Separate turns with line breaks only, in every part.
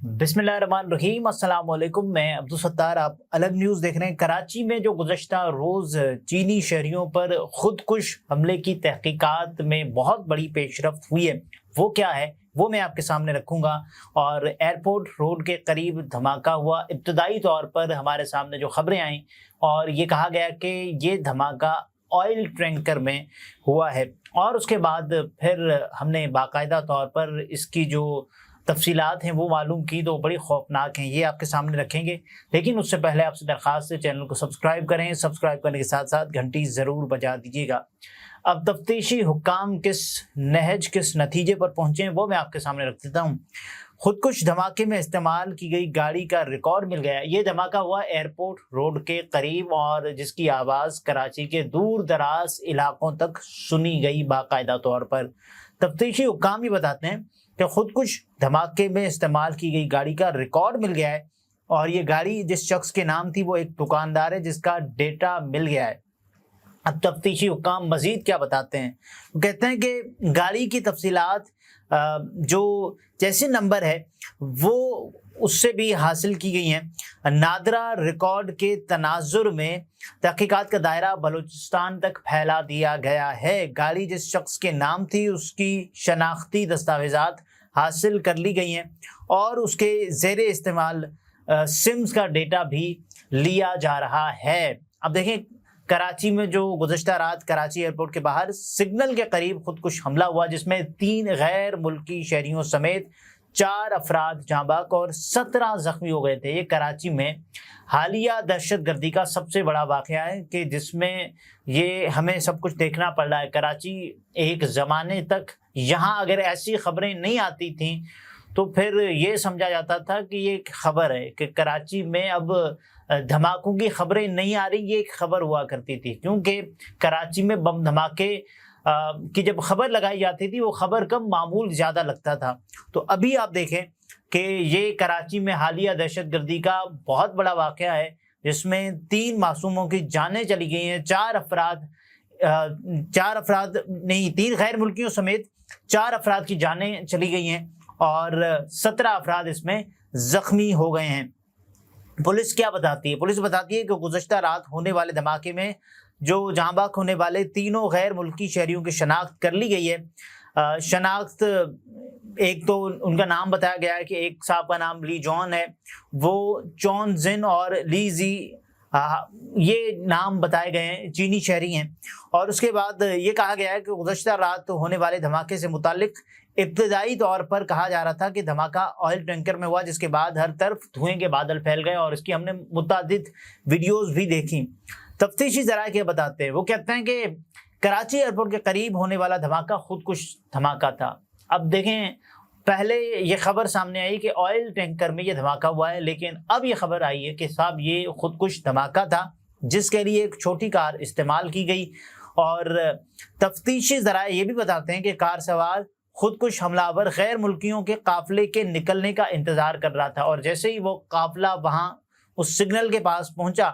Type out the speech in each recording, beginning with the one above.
बिस्मिल्लाहिर्रहमानिर्रहीम, अस्सलाम वालेकुम। मैं अब्दुल सत्तार, आप अलग न्यूज़ देख रहे हैं। कराची में जो गुज़श्ता रोज़ चीनी शहरियों पर खुदकुश हमले की तहकीकात में बहुत बड़ी पेशरफ्त हुई है, वो क्या है वो मैं आपके सामने रखूँगा। और एयरपोर्ट रोड के करीब धमाका हुआ। इब्तदाई तौर पर हमारे सामने जो खबरें आईं और ये कहा गया कि ये धमाका ऑयल टैंकर में हुआ है, और उसके बाद फिर हमने बाकायदा तौर पर इसकी जो तफसीलात हैं वो मालूम की, तो बड़ी खौफनाक हैं, ये आपके सामने रखेंगे। लेकिन उससे पहले आपसे दरख्वास्त है, चैनल को सब्सक्राइब करें। सब्सक्राइब करने के साथ साथ घंटी ज़रूर बजा दीजिएगा। अब तफ्तीशी हुक्काम किस नहज किस नतीजे पर पहुंचे हैं वो मैं आपके सामने रख देता हूँ। खुदकुश धमाके में इस्तेमाल की गई गाड़ी का रिकॉर्ड मिल गया। ये धमाका हुआ एयरपोर्ट रोड के करीब, और जिसकी आवाज़ कराची के दूर दराज इलाकों तक सुनी गई बाकायदा तौर पर। तफ्तीशी हुक्काम भी बताते हैं कि खुदकुश धमाके में इस्तेमाल की गई गाड़ी का रिकॉर्ड मिल गया है, और ये गाड़ी जिस शख्स के नाम थी वो एक दुकानदार है जिसका डेटा मिल गया है। अब तफ्तीशी हुक्काम मजीद क्या बताते हैं, वो कहते हैं कि गाड़ी की तफसीलात जो जैसे नंबर है वो उससे भी हासिल की गई हैं। नादरा रिकॉर्ड के तनाजुर में तहकीकात का दायरा बलूचिस्तान तक फैला दिया गया है। गाड़ी जिस शख्स के नाम थी उसकी शनाख्ती दस्तावेज़ात हासिल कर ली गई हैं, और उसके ज़ेर इस्तेमाल सिम्स का डेटा भी लिया जा रहा है। अब देखें, कराची में जो गुज़श्ता रात कराची एयरपोर्ट के बाहर सिग्नल के करीब खुदकुश हमला हुआ, जिसमें 3 गैर मुल्की शहरियों समेत 4 अफराद जाँ बहक और 17 जख्मी हो गए थे। ये कराची में हालिया दहशत गर्दी का सबसे बड़ा वाक़या है कि जिसमें ये हमें सब कुछ देखना पड़ रहा है। कराची एक ज़माने तक यहाँ अगर ऐसी खबरें नहीं आती थीं तो फिर ये समझा जाता था कि ये एक खबर है कि कराची में अब धमाकों की खबरें नहीं आ रही, ये एक खबर हुआ करती थी। क्योंकि कराची में बम धमाके की जब खबर लगाई जाती थी वो खबर कम मामूल ज़्यादा लगता था। तो अभी आप देखें कि ये कराची में हालिया दहशत गर्दी का बहुत बड़ा वाक़या है, जिसमें 3 मासूमों की जानें चली गई हैं। 4 अफराद नहीं, 3 गैर मुल्कियों समेत 4 अफराद की जानें चली गई हैं, और 17 अफराद इसमें ज़ख्मी हो गए हैं। पुलिस क्या बताती है? पुलिस बताती है कि गुज़श्ता रात होने वाले धमाके में जो जाँ बहक होने वाले तीनों गैर मुल्की शहरियों की शनाख्त कर ली गई है। शनाख्त, एक तो उनका नाम बताया गया है कि एक साहब का नाम ली जॉन है, वो चॉन जिन और ली जी, ये नाम बताए गए हैं, चीनी शहरी हैं। और उसके बाद ये कहा गया है कि गुज़श्ता रात होने वाले धमाके से मुतालिक इब्तदाई तौर पर कहा जा रहा था कि धमाका ऑयल टैंकर में हुआ, जिसके बाद हर तरफ धुएं के बादल फैल गए, और इसकी हमने मुतादिद वीडियोस भी देखी। तफ्तीशी ज़राए क्या बताते हैं, वो कहते हैं कि कराची एयरपोर्ट के करीब होने वाला धमाका खुदकुश धमाका था। अब देखें, पहले ये खबर सामने आई कि ऑयल टैंकर में ये धमाका हुआ है, लेकिन अब ये खबर आई है कि साहब ये खुदकुश धमाका था जिसके लिए एक छोटी कार इस्तेमाल की गई। और तफ्तीशी ज़राए ये भी बताते हैं कि कार सवार खुदकुश हमलावर गैर मुल्कियों के काफिले के निकलने का इंतज़ार कर रहा था, और जैसे ही वो काफिला वहाँ उस सिग्नल के पास पहुँचा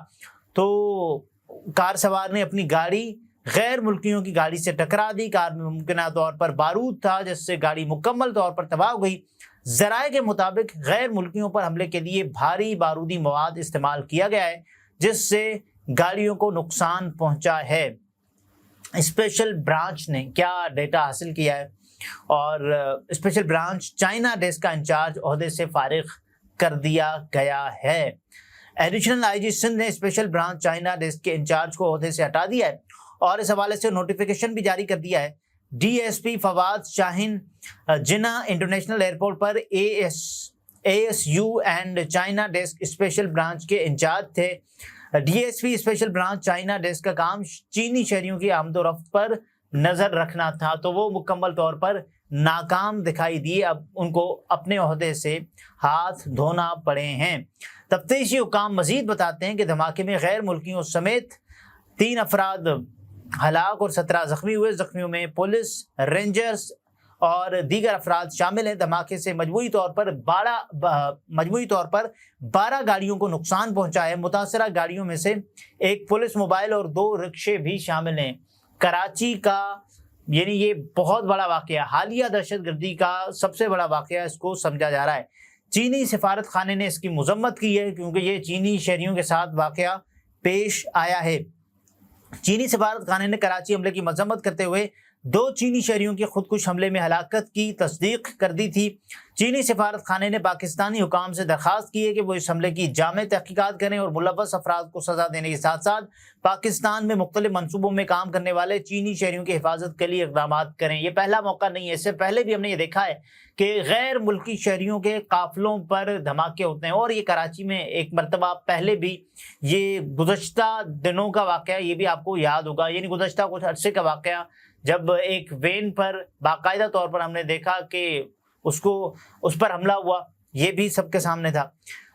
तो कार सवार ने अपनी गाड़ी गैर मुल्कियों की गाड़ी से टकरा दी। कार में मुमकिन तौर पर बारूद था, जिससे गाड़ी मुकम्मल तौर पर तबाह हो गई। ज़राए के मुताबिक गैर मुल्कियों पर हमले के लिए भारी बारूदी मवाद इस्तेमाल किया गया है, जिससे गाड़ियों को नुकसान पहुँचा है। स्पेशल ब्रांच ने क्या डेटा हासिल किया है, और स्पेशल ब्रांच चाइना डेस्क का इंचार्ज ओहदे से फारिग कर दिया गया है। एडिशनल आईजी सिंध ने स्पेशल ब्रांच चाइना डेस्क के इंचार्ज को ओहदे से हटा दिया है, और इस हवाले से नोटिफिकेशन भी जारी कर दिया है। DSP Fawad Shaheen Jinnah international airport पर ASU and China desk special branch के इंचार्ज थे। DSP special branch China desk का काम चीनी शहरियों की आमदोरफ्त पर नज़र रखना था, तो वो मुकम्मल तौर पर नाकाम दिखाई दिए। अब उनको अपने ओहदे से हाथ धोना पड़े हैं। तफ्तीशी हुक्काम मजीद बताते हैं कि धमाके में गैर मुल्कियों समेत 3 अफराद हलाक और 17 जख्मी हुए। जख्मियों में पुलिस, रेंजर्स और दीगर अफराद शामिल हैं। धमाके से मजमूई तौर पर 12 गाड़ियों को नुकसान पहुंचा है। मुतासरा गाड़ियों में से एक पुलिस मोबाइल और 2 रिक्शे भी शामिल हैं। कराची का यानी ये बहुत बड़ा वाक़या, हालिया दहशत गर्दी का सबसे बड़ा वाक़या इसको समझा जा रहा है। چینی سفارت خانے نے اس کی مذمت کی ہے کیونکہ یہ چینی شہریوں کے ساتھ واقعہ پیش آیا ہے۔ چینی سفارت خانے نے کراچی حملے کی مذمت کرتے ہوئے 2 چینی شہریوں کی خودکش حملے میں ہلاکت کی تصدیق کر دی تھی۔ چینی سفارت خانے نے پاکستانی حکام سے درخواست کی ہے کہ وہ اس حملے کی جامع تحقیقات کریں اور ملوث افراد کو سزا دینے کے ساتھ ساتھ پاکستان میں مختلف منصوبوں میں کام کرنے والے چینی شہریوں کی حفاظت کے لیے اقدامات کریں۔ یہ پہلا موقع نہیں ہے، اس سے پہلے بھی ہم نے یہ دیکھا ہے کہ غیر ملکی شہریوں کے قافلوں پر دھماکے ہوتے ہیں، اور یہ کراچی میں ایک مرتبہ پہلے بھی، یہ گزشتہ دنوں کا واقعہ، یہ بھی آپ کو یاد ہوگا، یعنی گزشتہ کچھ عرصے کا واقعہ، جب ایک وین پر باقاعدہ طور پر ہم نے دیکھا کہ اس پر حملہ ہوا، یہ بھی سب کے سامنے تھا۔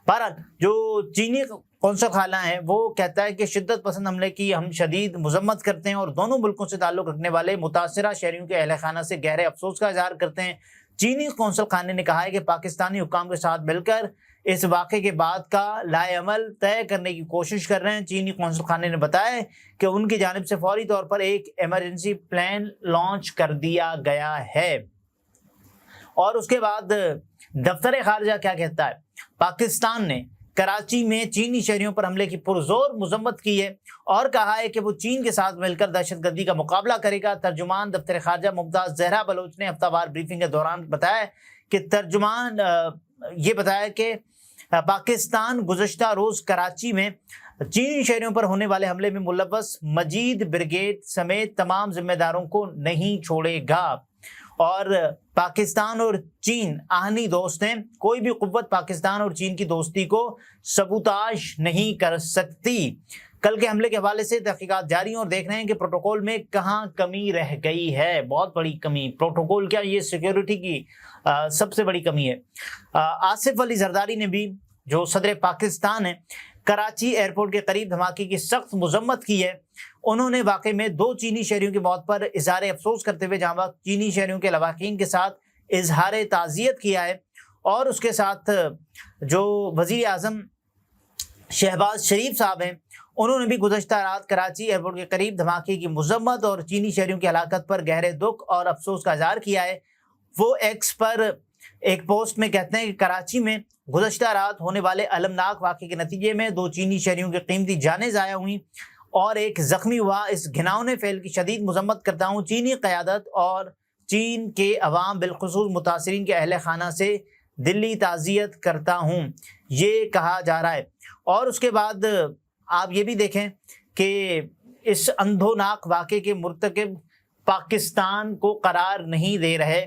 بہرحال جو چینی قونصل خانہ ہے وہ کہتا ہے کہ شدت پسند حملے کی ہم شدید مذمت کرتے ہیں اور دونوں ملکوں سے تعلق رکھنے والے متاثرہ شہریوں کے اہل خانہ سے گہرے افسوس کا اظہار کرتے ہیں۔ چینی قونصل خانے نے کہا ہے کہ پاکستانی حکام کے ساتھ مل کر اس واقعے کے بعد کا لائے عمل طے کرنے کی کوشش کر رہے ہیں۔ چینی قونصل خانے نے بتایا کہ ان کی جانب سے فوری طور پر ایک ایمرجنسی پلان لانچ کر دیا گیا ہے۔ اور اس کے بعد دفتر خارجہ کیا کہتا ہے؟ پاکستان نے کراچی میں چینی شہریوں پر حملے کی پرزور مذمت کی ہے اور کہا ہے کہ وہ چین کے ساتھ مل کر دہشت گردی کا مقابلہ کرے گا۔ ترجمان دفتر خارجہ ممتاز زہرا بلوچ نے ہفتہ وار بریفنگ کے دوران بتایا کہ یہ بتایا کہ پاکستان گزشتہ روز کراچی میں چینی شہریوں پر ہونے والے حملے میں ملوث مجید بریگیڈ سمیت تمام ذمہ داروں کو نہیں چھوڑے گا، اور پاکستان اور چین آہنی دوست ہیں، کوئی بھی قوت پاکستان اور چین کی دوستی کو سبوتاژ نہیں کر سکتی۔ کل کے حملے کے حوالے سے تحقیقات جاری ہیں اور دیکھ رہے ہیں کہ پروٹوکول میں کہاں کمی رہ گئی ہے۔ بہت بڑی کمی، پروٹوکول کیا، یہ سیکیورٹی کی سب سے بڑی کمی ہے۔ آصف علی زرداری نے بھی، جو صدر پاکستان ہے، کراچی ایئرپورٹ کے قریب دھماکے کی سخت مذمت کی ہے۔ انہوں نے واقعے میں 2 چینی شہریوں کی موت پر اظہار افسوس کرتے ہوئے جہاں وقت چینی شہریوں کے لواحقین کے ساتھ اظہار تعزیت کیا ہے، اور اس کے ساتھ جو وزیر اعظم شہباز شریف صاحب ہیں، انہوں نے بھی گزشتہ رات کراچی ایئرپورٹ کے قریب دھماکے کی مذمت اور چینی شہریوں کی ہلاکت پر گہرے دکھ اور افسوس کا اظہار کیا ہے۔ وہ ایکس پر ایک پوسٹ میں کہتے ہیں کہ کراچی میں گزشتہ رات ہونے والے المناک واقعے کے نتیجے میں 2 چینی شہریوں کی قیمتی جانیں ضائع ہوئیں اور ایک زخمی ہوا۔ اس گھناؤنے فعل کی شدید مذمت کرتا ہوں۔ چینی قیادت اور چین کے عوام، بالخصوص متاثرین کے اہل خانہ سے دلی تعزیت کرتا ہوں، یہ کہا جا رہا ہے۔ اور اس کے بعد آپ یہ بھی دیکھیں کہ اس اندھوناک واقعے کے مرتکب پاکستان کو قرار نہیں دے رہے،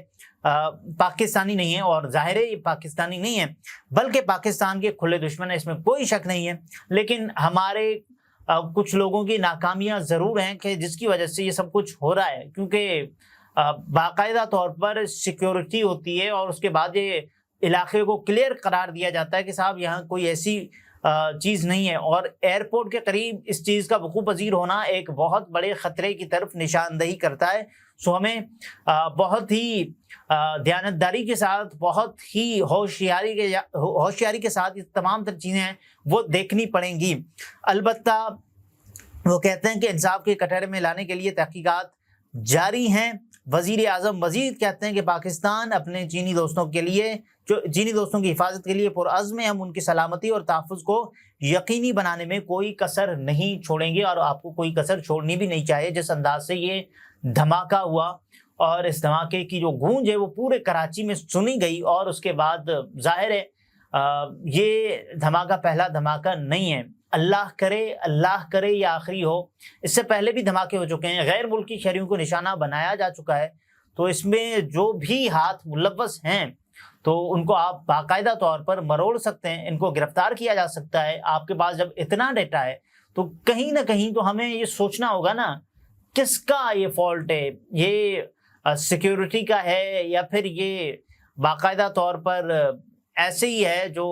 پاکستانی نہیں ہے، اور ظاہر ہے یہ پاکستانی نہیں ہے بلکہ پاکستان کے کھلے دشمن ہیں، اس میں کوئی شک نہیں ہے۔ لیکن ہمارے کچھ لوگوں کی ناکامیاں ضرور ہیں کہ جس کی وجہ سے یہ سب کچھ ہو رہا ہے، کیونکہ باقاعدہ طور پر سیکیورٹی ہوتی ہے اور اس کے بعد یہ علاقے کو کلیئر قرار دیا جاتا ہے کہ صاحب یہاں کوئی ایسی چیز نہیں ہے، اور ایئرپورٹ کے قریب اس چیز کا وقوع پذیر ہونا ایک بہت بڑے خطرے کی طرف نشاندہی کرتا ہے۔ سو ہمیں بہت ہی دیانتداری کے ساتھ، بہت ہی ہوشیاری کے ساتھ یہ تمام تر چیزیں ہیں وہ دیکھنی پڑیں گی۔ البتہ وہ کہتے ہیں کہ انصاف کے کٹہرے میں لانے کے لیے تحقیقات جاری ہیں۔ وزیر اعظم مزید کہتے ہیں کہ پاکستان اپنے چینی دوستوں کی حفاظت کے لیے پرعزم ہے، ہم ان کی سلامتی اور تحفظ کو یقینی بنانے میں کوئی کسر نہیں چھوڑیں گے، اور آپ کو کوئی کسر چھوڑنی بھی نہیں چاہیے۔ جس انداز سے یہ دھماکہ ہوا اور اس دھماکے کی جو گونج ہے وہ پورے کراچی میں سنی گئی، اور اس کے بعد ظاہر ہے یہ دھماکہ پہلا دھماکہ نہیں ہے۔ اللہ کرے یہ آخری ہو۔ اس سے پہلے بھی دھماکے ہو چکے ہیں، غیر ملکی شہریوں کو نشانہ بنایا جا چکا ہے، تو اس میں جو بھی ہاتھ ملوث ہیں تو ان کو آپ باقاعدہ طور پر مروڑ سکتے ہیں، ان کو گرفتار کیا جا سکتا ہے۔ آپ کے پاس جب اتنا ڈیٹا ہے تو کہیں نہ کہیں تو ہمیں یہ سوچنا ہوگا نا کس کا یہ فالٹ ہے، یہ سیکیورٹی کا ہے یا پھر یہ باقاعدہ طور پر ایسے ہی ہے جو،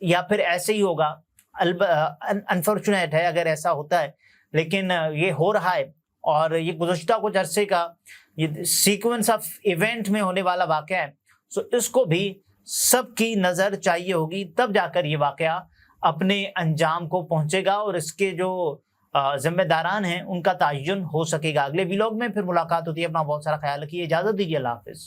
یا پھر ایسے ہی ہوگا۔ انفارچونیٹ ہے اگر ایسا ہوتا ہے، لیکن یہ ہو رہا ہے، اور یہ گزشتہ کچھ عرصے کا یہ سیکوینس آف ایونٹ میں ہونے والا واقعہ ہے۔ سو اس کو بھی سب کی نظر چاہیے ہوگی، تب جا کر یہ واقعہ اپنے انجام کو پہنچے گا اور اس کے جو ذمہ داران ہیں ان کا تعین ہو سکے گا۔ اگلے ویلاگ میں پھر ملاقات ہوتی ہے، اپنا بہت سارا خیال رکھیے، اجازت دیجیے، اللہ حافظ۔